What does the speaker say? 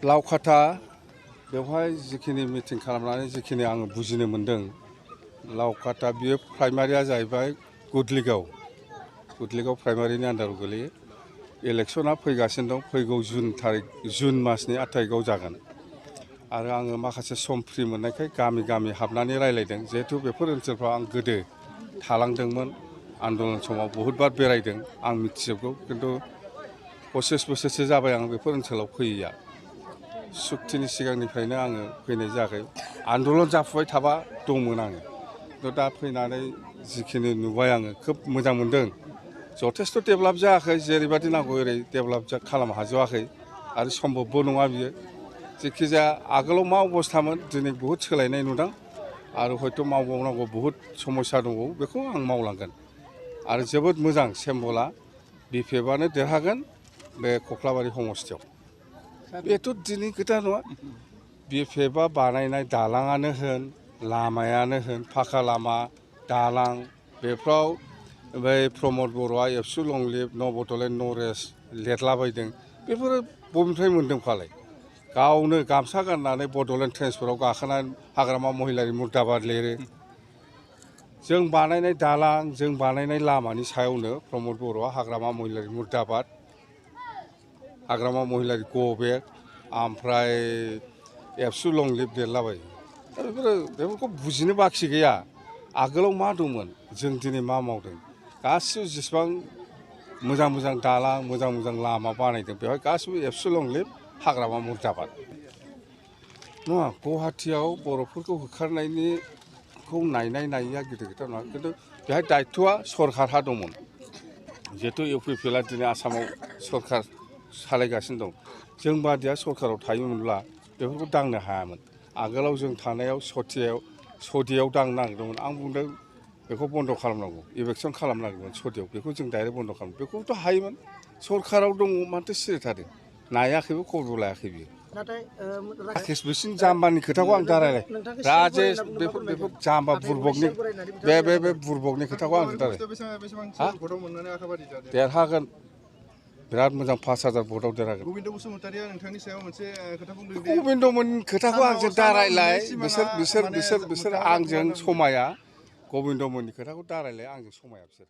लावखाथा बेवहाय जिखिनि मिटिं खालामनानै जिखिनि आङो बुजिनो मोन्दों लावखाथा बियो प्राइमारिया जाहैबाय गुदलिगाव प्राइमारिनि आन्दाराव गोलैयो। इलेक्सना फैगासिनो दं, फैगौ जुन मासनि 8 तारिखआव जागोन। आरो आङो माखासे सम फ्रि मोननायखाय गामि गामि हाबनानै रायलायदों। जिहेथु बेफोर ओनसोलफ्राव आं गोदो थालांदोंमोन, आन्दलन समाव बहुतबार बेरायदों, आं मिथिजोबगौ। खिन्थु 25 बोसोरसो जाबाय आं बेफोर ओनसोलाव फैयैया। सुक्तिनि सिगांनिफ्रायनो आङो फैनाय जायाखै। आन्दलन जाफुबाय थाबा दंमोन आङो। खिन्थु दा फैनानै जिखिनि नुबाय आङो खोब मोजां मोनदों। जथेस्थ' डेभेलप जायाखै, जेरैबायदि नांगौ ओरै डेभेलप खालामनो हाजोबाखै आरो सम्भबबो नङा बियो। जेखिजाया आगोलाव मा अबस्थामोन दिनै बहुद सोलायनाय नुदों आरो हयथ' मावबावनांगौ बहुद समस्या दंबावो, बेखौ आं मावलांगोन। आरो जोबोद मोजां सेम्बलआ बिपिएफआनो देरहागोन बे कख्लाबारि समस्थियाव। बेथ' दिनै खोथा नङा। बिपिएफआ बानायनाय दालाङानो होन, लामायानो होन, फाखा लामा दालां बेफ्राव बै प्रमद बर'आ एबसु लं लिभ न बड'लेण्ड न रेस्ट लिरलाबायदों। बेफोरो बबेनिफ्राय मोन्दों फालाय? गावनो गामसा गाननानै बड'लेण्ड ट्रेन्सपर्टआव गाखोनानै हाग्रामा महिलारि मुर्दाबाद लिरो। जों बानायनाय दालां, जों बानायनाय लामानि सायावनो प्रमद बर'आ हाग्रामा महिलारि मुर्दाबाद, हाग्रामा महिलारि गो बेक, ओमफ्राय एबसु लं लिभ लिरलाबायो। दा बेफोरखौ बुजिनो बाखि गैया। आगोलाव मा दंमोन, जों दिनै मा मावदों, गासिबो जेसेबां मोजां मोजां दालां, मोजां मोजां लामा बानायदों बेवहाय गासिबो एबसु लं लिभ, हाग्रामा मुर्दाबाद। नङा, गुवाहाटियाव बर'फोरखौ होखारनायखौ नायैया गिदिर खोथा नङा। खिन्थु बेहाय दायथ'आ सरकारहा दंमोन। जिहेथु इउपिपिएलआ दिनै आसामाव सरकार सालायगासिनो दं। जों बादिया सरकाराव थायोमोनब्ला बेफोरखौ दांनो हायामोन। आगोलाव जों थानायाव सदियाव दांनो नागिरदोंमोन। आं बुंदों बेखौ बन्द' खालामनांगौ, इभेकसन खालामनो नागिरदोंमोन सदियाव, बेखौ जों डाइरेक्ट बन्द' खालामो। बेखौथ' हायोमोन, सरकाराव दङ, माथो सिरि थादों? नायाखैबो, खबरबो लायाखै बियो। राकेश बिसिन जाम्बानि खोथाखौ आं दा रायलाय। राजेश बेफोर जाम्बा बुरबकनि बे बुरबकनि खोथाखौ आं दा देरहागोन। बिराद मोजां 5000 भटआव देरहागोन। गबिन्द बसुमतारिया नोंथांनि सायाव मोनसे खोथा बुंदों। गबिन्दमोननि खोथाखौ आंजों दा रायलाय। बिसोर आंजों समाया। गबिन्दमोननि खोथाखौ दा रायलाय, आंजों समाया बिसोर।